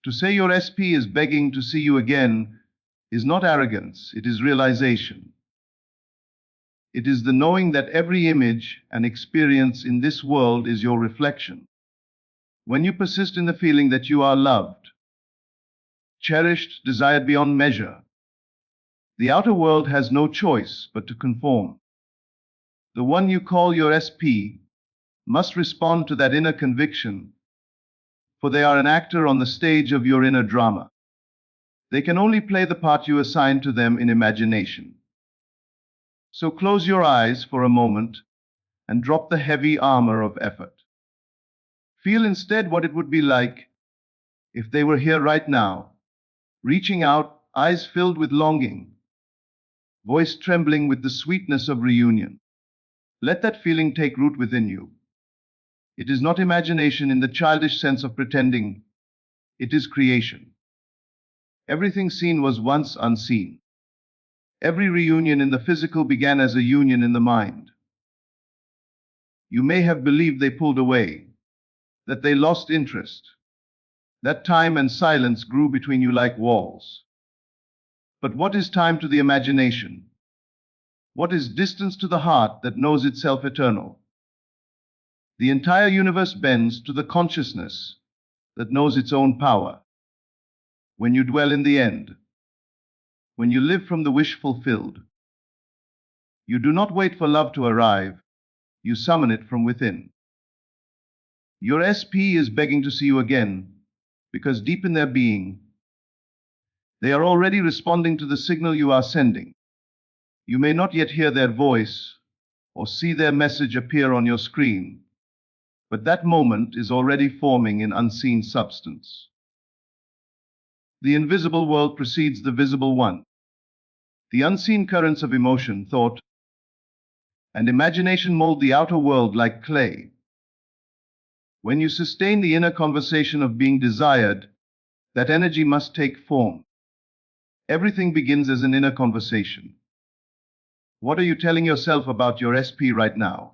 To say your SP is begging to see you again is not arrogance, it is realization. It is the knowing that every image and experience in this world is your reflection. When you persist in the feeling that you are loved, cherished, desired beyond measure, the outer world has no choice but to conform. The one you call your SP must respond to that inner conviction, for they are an actor on the stage of your inner drama. They can only play the part you assign to them in imagination. So close your eyes for a moment and drop the heavy armor of effort. Feel instead what it would be like if they were here right now, reaching out, eyes filled with longing, voice trembling with the sweetness of reunion. Let that feeling take root within you. It is not imagination in the childish sense of pretending. It is creation. Everything seen was once unseen. Every reunion in the physical began as a union in the mind. You may have believed they pulled away, that they lost interest, that time and silence grew between you like walls. But what is time to the imagination? What is distance to the heart that knows itself eternal? The entire universe bends to the consciousness that knows its own power. When you dwell in the end, when you live from the wish fulfilled, you do not wait for love to arrive, you summon it from within. Your SP is begging to see you again, because deep in their being, they are already responding to the signal you are sending. You may not yet hear their voice or see their message appear on your screen, but that moment is already forming in unseen substance. The invisible world precedes the visible one. The unseen currents of emotion, thought, and imagination mold the outer world like clay. When you sustain the inner conversation of being desired, that energy must take form. Everything begins as an inner conversation. What are you telling yourself about your SP right now?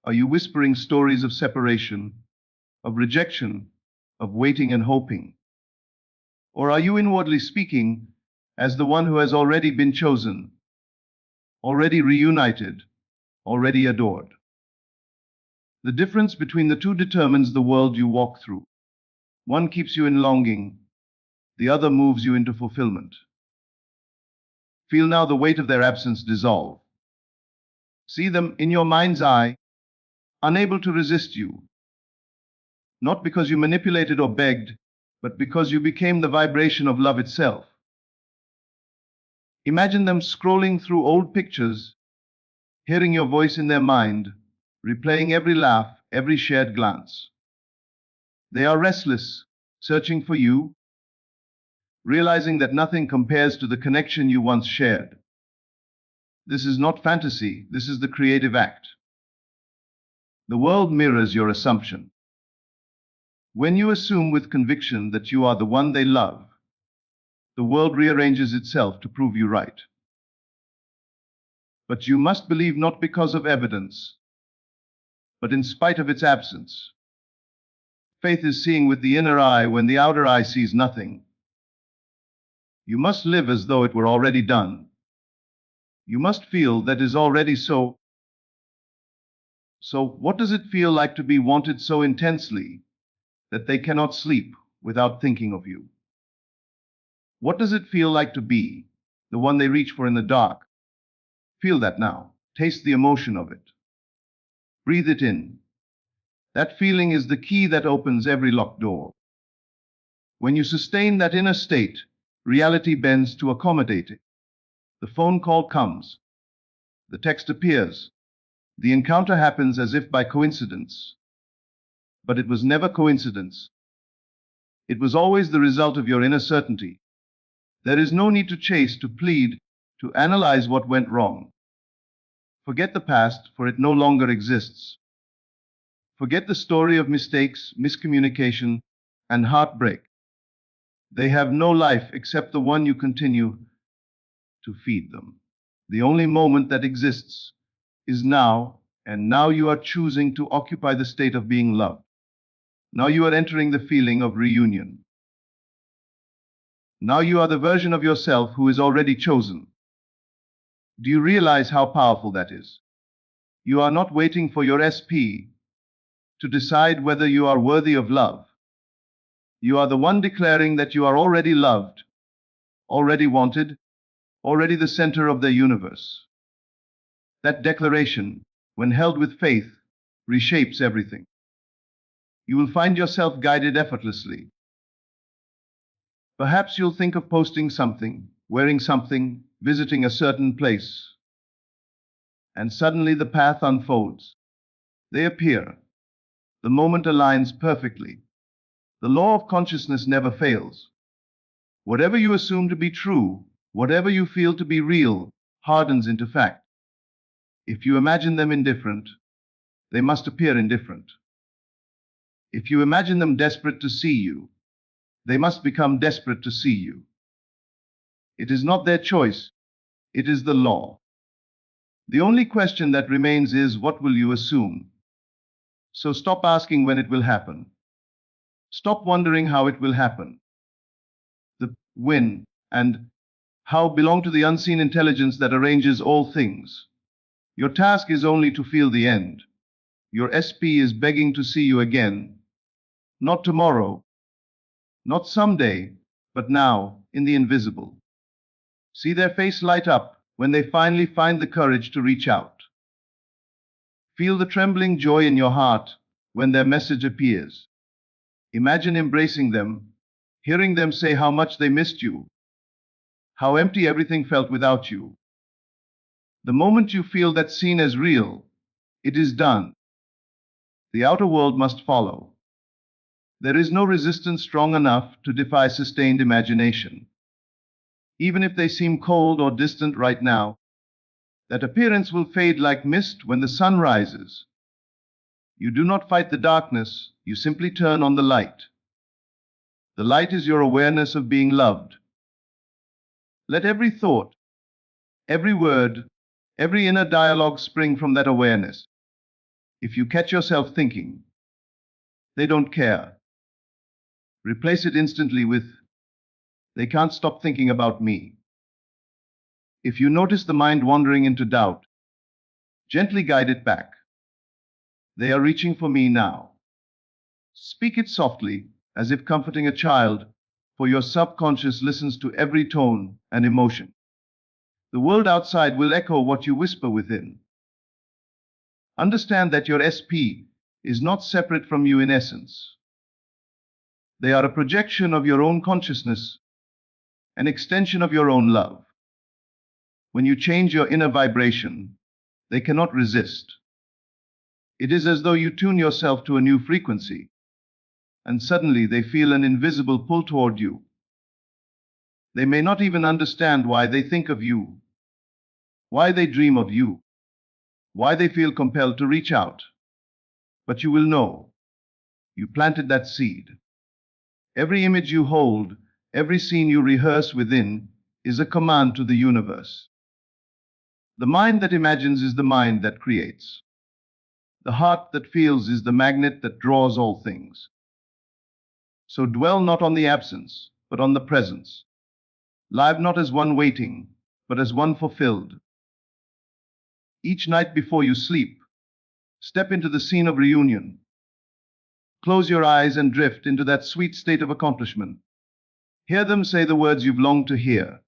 Are you whispering stories of separation, of rejection, of waiting and hoping? Or are you inwardly speaking as the one who has already been chosen, already reunited, already adored? The difference between the two determines the world you walk through. One keeps you in longing, the other moves you into fulfillment. Feel now the weight of their absence dissolve. See them in your mind's eye, unable to resist you, not because you manipulated or begged, but because you became the vibration of love itself. Imagine them scrolling through old pictures, hearing your voice in their mind, replaying every laugh, every shared glance. They are restless, searching for you, realizing that nothing compares to the connection you once shared. This is not fantasy, this is the creative act. The world mirrors your assumption. When you assume with conviction that you are the one they love, the world rearranges itself to prove you right. But you must believe not because of evidence, but in spite of its absence. Faith is seeing with the inner eye when the outer eye sees nothing. You must live as though it were already done. You must feel that is already so. So, what does it feel like to be wanted so intensely that they cannot sleep without thinking of you? What does it feel like to be the one they reach for in the dark? Feel that now. Taste the emotion of it. Breathe it in. That feeling is the key that opens every locked door. When you sustain that inner state, reality bends to accommodate it. The phone call comes. The text appears. The encounter happens as if by coincidence. But it was never coincidence. It was always the result of your inner certainty. There is no need to chase, to plead, to analyze what went wrong. Forget the past, for it no longer exists. Forget the story of mistakes, miscommunication, and heartbreak. They have no life except the one you continue to feed them. The only moment that exists is now, and now you are choosing to occupy the state of being loved. Now you are entering the feeling of reunion. Now you are the version of yourself who is already chosen. Do you realize how powerful that is? You are not waiting for your SP to decide whether you are worthy of love. You are the one declaring that you are already loved, already wanted, already the center of the universe. That declaration, when held with faith, reshapes everything. You will find yourself guided effortlessly. Perhaps you'll think of posting something, wearing something, visiting a certain place. And suddenly the path unfolds. They appear. The moment aligns perfectly. The law of consciousness never fails. Whatever you assume to be true, whatever you feel to be real, hardens into fact. If you imagine them indifferent, they must appear indifferent. If you imagine them desperate to see you, they must become desperate to see you. It is not their choice, it is the law. The only question that remains is, what will you assume? So stop asking when it will happen. Stop wondering how it will happen. The when and how belong to the unseen intelligence that arranges all things. Your task is only to feel the end. Your SP is begging to see you again. Not tomorrow, not someday, but now, in the invisible. See their face light up when they finally find the courage to reach out. Feel the trembling joy in your heart when their message appears. Imagine embracing them, hearing them say how much they missed you, how empty everything felt without you. The moment you feel that seen as real, it is done. The outer world must follow. There is no resistance strong enough to defy sustained imagination. Even if they seem cold or distant right now, that appearance will fade like mist when the sun rises. You do not fight the darkness, you simply turn on the light. The light is your awareness of being loved. Let every thought, every word, every inner dialogue spring from that awareness. If you catch yourself thinking, they don't care, replace it instantly with, they can't stop thinking about me. If you notice the mind wandering into doubt, gently guide it back. They are reaching for me now. Speak it softly, as if comforting a child, for your subconscious listens to every tone and emotion. The world outside will echo what you whisper within. Understand that your SP is not separate from you in essence. They are a projection of your own consciousness, an extension of your own love. When you change your inner vibration, they cannot resist. It is as though you tune yourself to a new frequency, and suddenly they feel an invisible pull toward you. They may not even understand why they think of you, why they dream of you, why they feel compelled to reach out. But you will know. You planted that seed. Every image you hold, every scene you rehearse within, is a command to the universe. The mind that imagines is the mind that creates. The heart that feels is the magnet that draws all things. So dwell not on the absence, but on the presence. Live not as one waiting, but as one fulfilled. Each night before you sleep, step into the scene of reunion. Close your eyes and drift into that sweet state of accomplishment. Hear them say the words you've longed to hear.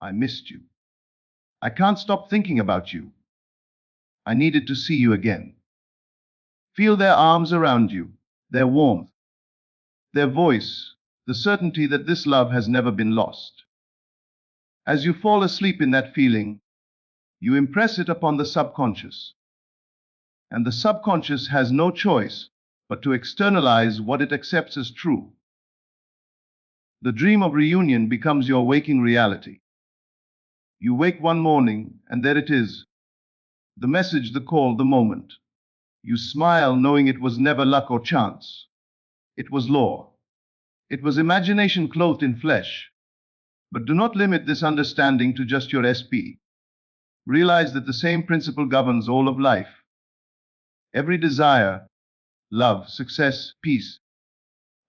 I missed you. I can't stop thinking about you. I needed to see you again. Feel their arms around you, their warmth, their voice, the certainty that this love has never been lost. As you fall asleep in that feeling, you impress it upon the subconscious. And the subconscious has no choice but to externalize what it accepts as true. The dream of reunion becomes your waking reality. You wake one morning, and there it is. The message, the call, the moment. You smile knowing it was never luck or chance. It was law. It was imagination clothed in flesh. But do not limit this understanding to just your SP. Realize that the same principle governs all of life. Every desire, love, success, peace,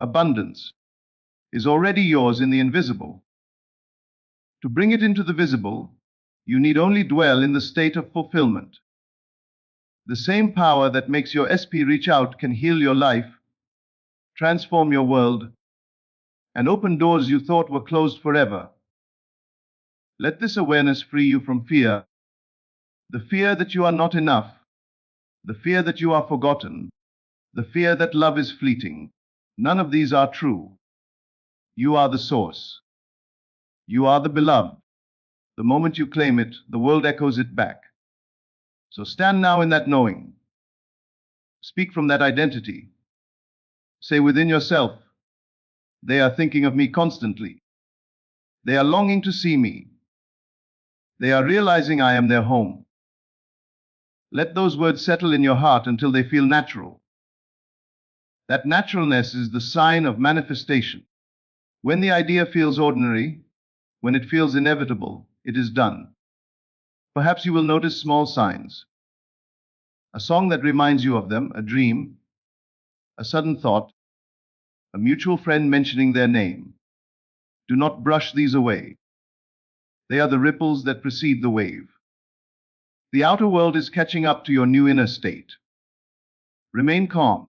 abundance, is already yours in the invisible. To bring it into the visible, you need only dwell in the state of fulfillment. The same power that makes your SP reach out can heal your life, transform your world, and open doors you thought were closed forever. Let this awareness free you from fear. The fear that you are not enough, the fear that you are forgotten, the fear that love is fleeting. None of these are true. You are the source. You are the beloved. The moment you claim it, the world echoes it back. So stand now in that knowing. Speak from that identity. Say within yourself, they are thinking of me constantly. They are longing to see me. They are realizing I am their home. Let those words settle in your heart until they feel natural. That naturalness is the sign of manifestation. When the idea feels ordinary, when it feels inevitable, it is done. Perhaps you will notice small signs. A song that reminds you of them, a dream, a sudden thought, a mutual friend mentioning their name. Do not brush these away. They are the ripples that precede the wave. The outer world is catching up to your new inner state. Remain calm.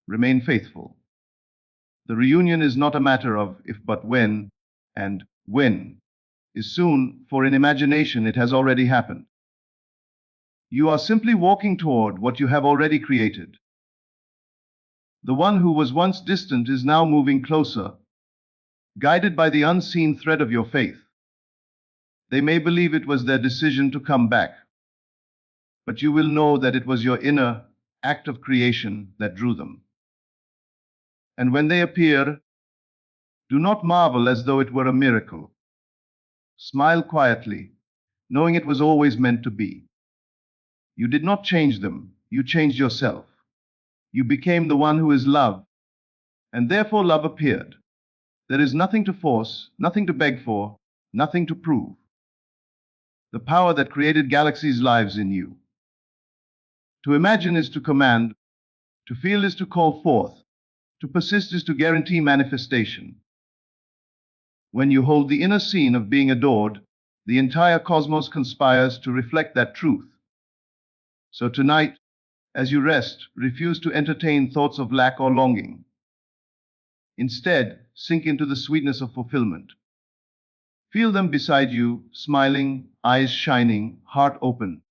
Remain faithful. The reunion is not a matter of if but when, and when is soon, for in imagination it has already happened. You are simply walking toward what you have already created. The one who was once distant is now moving closer, guided by the unseen thread of your faith. They may believe it was their decision to come back, but you will know that it was your inner act of creation that drew them. And when they appear, do not marvel as though it were a miracle. Smile quietly, knowing it was always meant to be. You did not change them, you changed yourself. You became the one who is love, and therefore love appeared. There is nothing to force, nothing to beg for, nothing to prove. The power that created galaxies lives in you. To imagine is to command, to feel is to call forth, to persist is to guarantee manifestation. When you hold the inner scene of being adored, the entire cosmos conspires to reflect that truth. So tonight, as you rest, refuse to entertain thoughts of lack or longing. Instead, sink into the sweetness of fulfillment. Feel them beside you, smiling, eyes shining, heart open.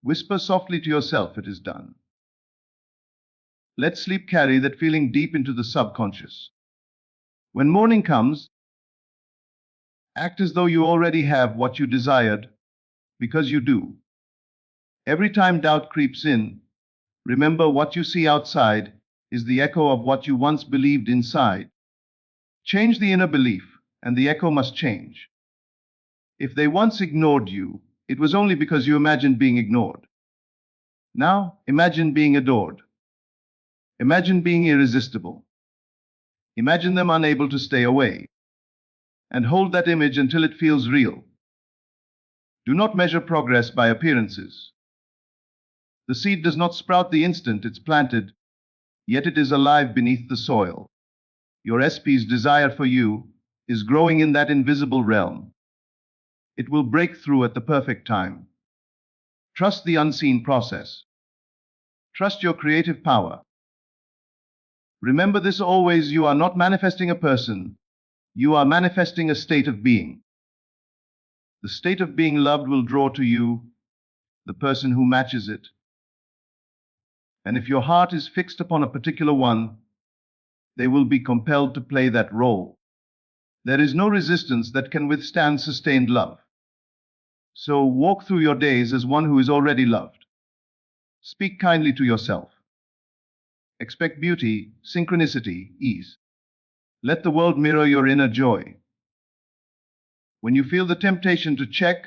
Whisper softly to yourself, it is done. Let sleep carry that feeling deep into the subconscious. When morning comes, act as though you already have what you desired, because you do. Every time doubt creeps in, remember what you see outside is the echo of what you once believed inside. Change the inner belief, and the echo must change. If they once ignored you, it was only because you imagined being ignored. Now, imagine being adored. Imagine being irresistible. Imagine them unable to stay away. And hold that image until it feels real. Do not measure progress by appearances. The seed does not sprout the instant it's planted, yet it is alive beneath the soil. Your SP's desire for you is growing in that invisible realm. It will break through at the perfect time. Trust the unseen process. Trust your creative power. Remember this always: you are not manifesting a person, you are manifesting a state of being. The state of being loved will draw to you the person who matches it. And if your heart is fixed upon a particular one, they will be compelled to play that role. There is no resistance that can withstand sustained love. So walk through your days as one who is already loved. Speak kindly to yourself. Expect beauty, synchronicity, ease. Let the world mirror your inner joy. When you feel the temptation to check,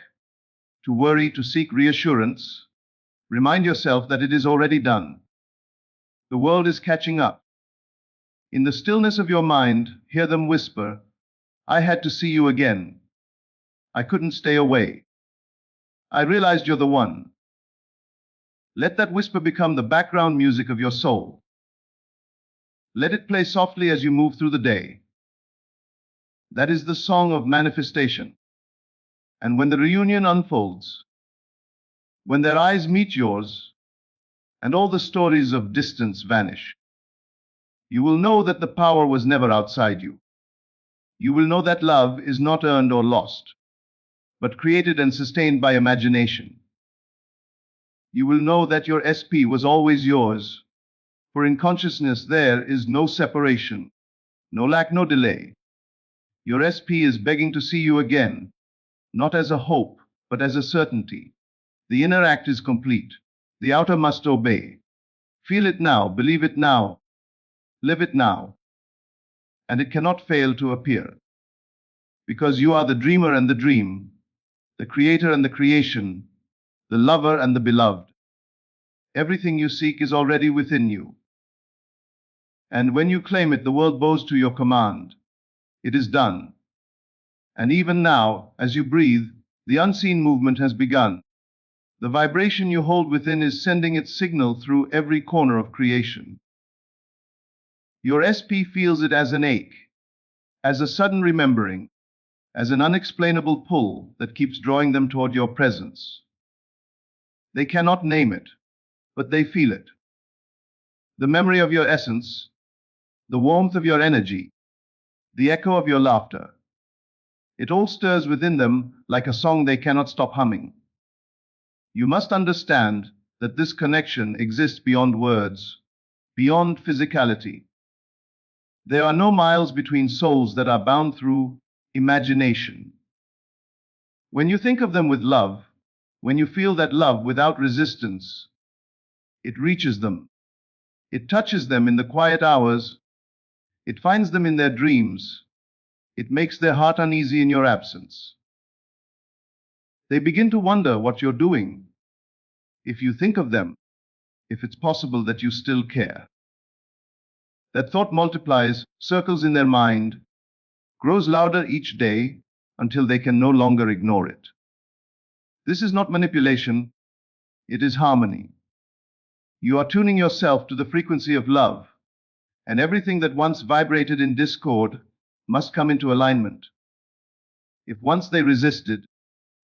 to worry, to seek reassurance, remind yourself that it is already done. The world is catching up. In the stillness of your mind, hear them whisper, I had to see you again. I couldn't stay away. I realized you're the one. Let that whisper become the background music of your soul. Let it play softly as you move through the day. That is the song of manifestation. And when the reunion unfolds, when their eyes meet yours, and all the stories of distance vanish, you will know that the power was never outside you. You will know that love is not earned or lost, but created and sustained by imagination. You will know that your SP was always yours, for in consciousness there is no separation, no lack, no delay. Your SP is begging to see you again, not as a hope, but as a certainty. The inner act is complete. The outer must obey. Feel it now, believe it now, live it now, and it cannot fail to appear. Because you are the dreamer and the dream, the creator and the creation, the lover and the beloved. Everything you seek is already within you. And when you claim it, the world bows to your command. It is done. And even now, as you breathe, the unseen movement has begun. The vibration you hold within is sending its signal through every corner of creation. Your SP feels it as an ache, as a sudden remembering, as an unexplainable pull that keeps drawing them toward your presence. They cannot name it, but they feel it. The memory of your essence, the warmth of your energy, the echo of your laughter. It all stirs within them like a song they cannot stop humming. You must understand that this connection exists beyond words, beyond physicality. There are no miles between souls that are bound through imagination. When you think of them with love, when you feel that love without resistance, it reaches them. It touches them in the quiet hours. It finds them in their dreams. It makes their heart uneasy in your absence. They begin to wonder what you're doing, if you think of them, if it's possible that you still care. That thought multiplies, circles in their mind, grows louder each day until they can no longer ignore it. This is not manipulation, it is harmony. You are tuning yourself to the frequency of love, and everything that once vibrated in discord must come into alignment. If once they resisted,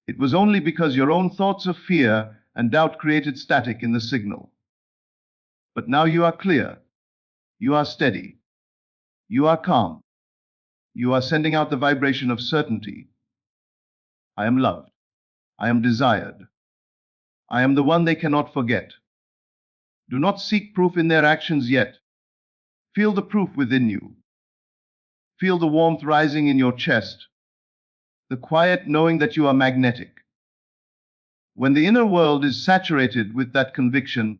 it was only because your own thoughts of fear and doubt created static in the signal. But now you are clear, you are steady, you are calm, you are sending out the vibration of certainty. I am loved, I am desired, I am the one they cannot forget. Do not seek proof in their actions yet. Feel the proof within you. Feel the warmth rising in your chest, the quiet knowing that you are magnetic. When the inner world is saturated with that conviction,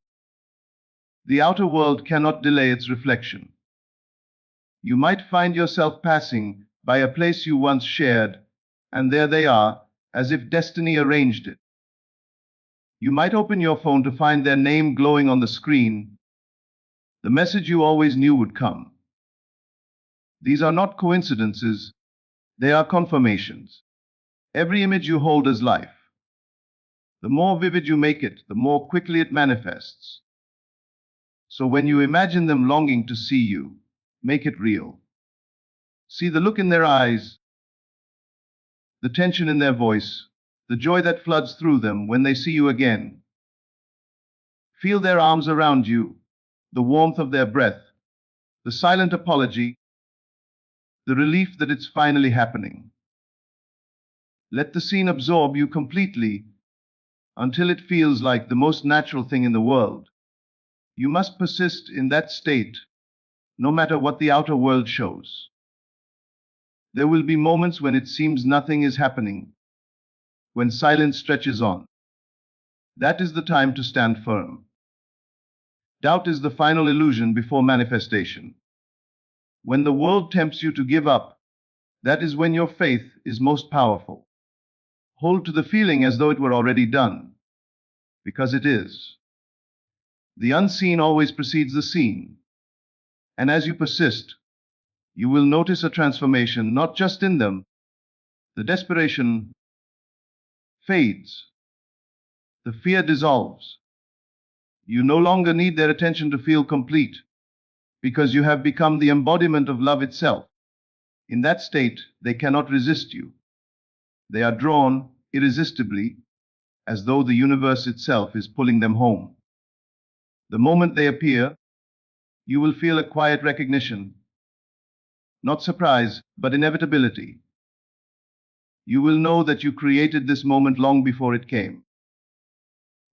the outer world cannot delay its reflection. You might find yourself passing by a place you once shared, and there they are, as if destiny arranged it. You might open your phone to find their name glowing on the screen, the message you always knew would come. These are not coincidences, they are confirmations. Every image you hold is life. The more vivid you make it, the more quickly it manifests. So when you imagine them longing to see you, make it real. See the look in their eyes, the tension in their voice, the joy that floods through them when they see you again. Feel their arms around you, the warmth of their breath, the silent apology, the relief that it's finally happening. Let the scene absorb you completely until it feels like the most natural thing in the world. You must persist in that state, no matter what the outer world shows. There will be moments when it seems nothing is happening, when silence stretches on. That is the time to stand firm. Doubt is the final illusion before manifestation. When the world tempts you to give up, that is when your faith is most powerful. Hold to the feeling as though it were already done, because it is. The unseen always precedes the seen, and as you persist, you will notice a transformation not just in them. The desperation fades, the fear dissolves. You no longer need their attention to feel complete, because you have become the embodiment of love itself. In that state, they cannot resist you. They are drawn irresistibly, as though the universe itself is pulling them home. The moment they appear, you will feel a quiet recognition, not surprise, but inevitability. You will know that you created this moment long before it came.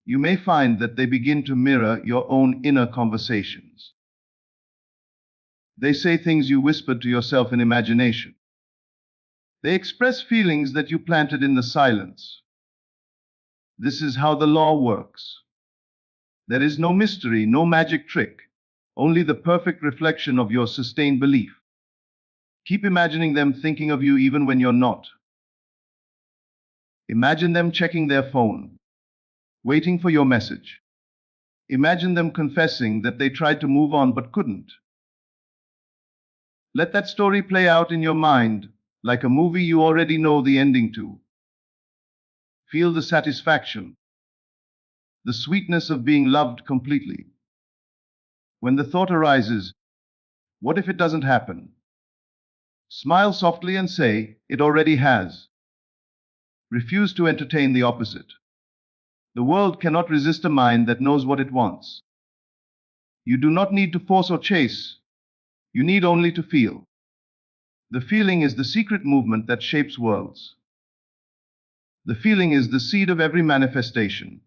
You may find that they begin to mirror your own inner conversations. They say things you whispered to yourself in imagination. They express feelings that you planted in the silence. This is how the law works. There is no mystery, no magic trick, only the perfect reflection of your sustained belief. Keep imagining them thinking of you even when you're not. Imagine them checking their phone, waiting for your message. Imagine them confessing that they tried to move on but couldn't. Let that story play out in your mind like a movie you already know the ending to. Feel the satisfaction, the sweetness of being loved completely. When the thought arises, what if it doesn't happen? Smile softly and say, it already has. Refuse to entertain the opposite. The world cannot resist a mind that knows what it wants. You do not need to force or chase. You need only to feel. The feeling is the secret movement that shapes worlds. The feeling is the seed of every manifestation.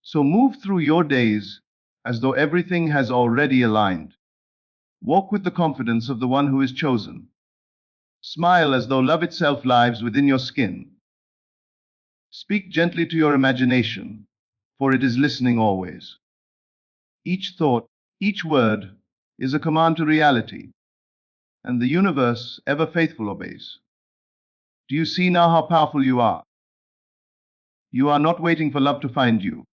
So move through your days as though everything has already aligned. Walk with the confidence of the one who is chosen. Smile as though love itself lives within your skin. Speak gently to your imagination, for it is listening always. Each thought, each word, is a command to reality, and the universe, ever faithful, obeys. Do you see now how powerful you are? You are not waiting for love to find you.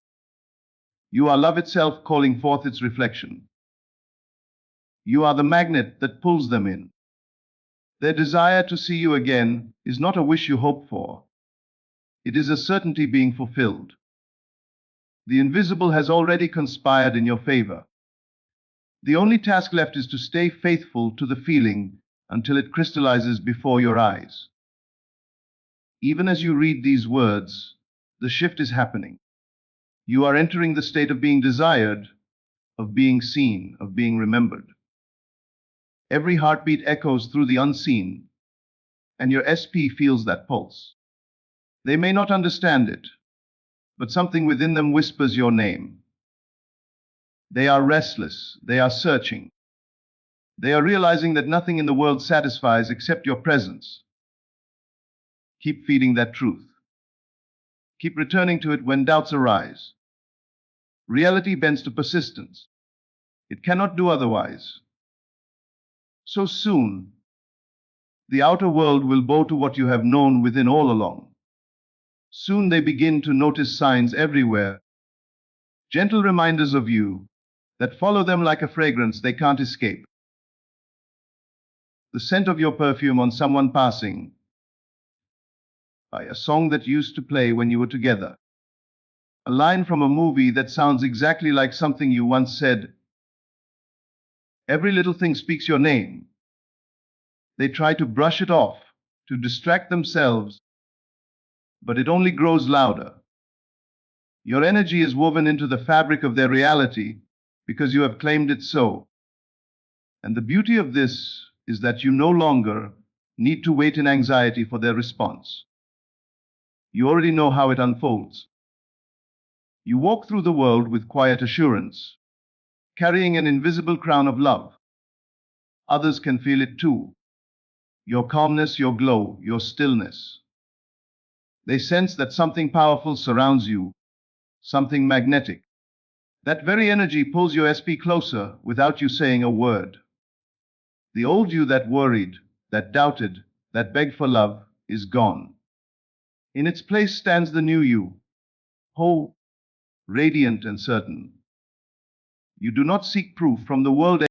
You are love itself calling forth its reflection. You are the magnet that pulls them in. Their desire to see you again is not a wish you hope for. It is a certainty being fulfilled. The invisible has already conspired in your favor. The only task left is to stay faithful to the feeling until it crystallizes before your eyes. Even as you read these words, the shift is happening. You are entering the state of being desired, of being seen, of being remembered. Every heartbeat echoes through the unseen, and your SP feels that pulse. They may not understand it, but something within them whispers your name. They are restless, they are searching. They are realizing that nothing in the world satisfies except your presence. Keep feeding that truth. Keep returning to it when doubts arise. Reality bends to persistence. It cannot do otherwise. So soon, the outer world will bow to what you have known within all along. Soon they begin to notice signs everywhere, gentle reminders of you that follow them like a fragrance they can't escape. The scent of your perfume on someone passing by, a song that used to play when you were together, a line from a movie that sounds exactly like something you once said. Every little thing speaks your name. They try to brush it off, to distract themselves, but it only grows louder. Your energy is woven into the fabric of their reality because you have claimed it so. And the beauty of this is that you no longer need to wait in anxiety for their response. You already know how it unfolds. You walk through the world with quiet assurance, carrying an invisible crown of love. Others can feel it too. Your calmness, your glow, your stillness. They sense that something powerful surrounds you, something magnetic. That very energy pulls your SP closer without you saying a word. The old you that worried, that doubted, that begged for love is gone. In its place stands the new you, whole, radiant and certain. You do not seek proof from the world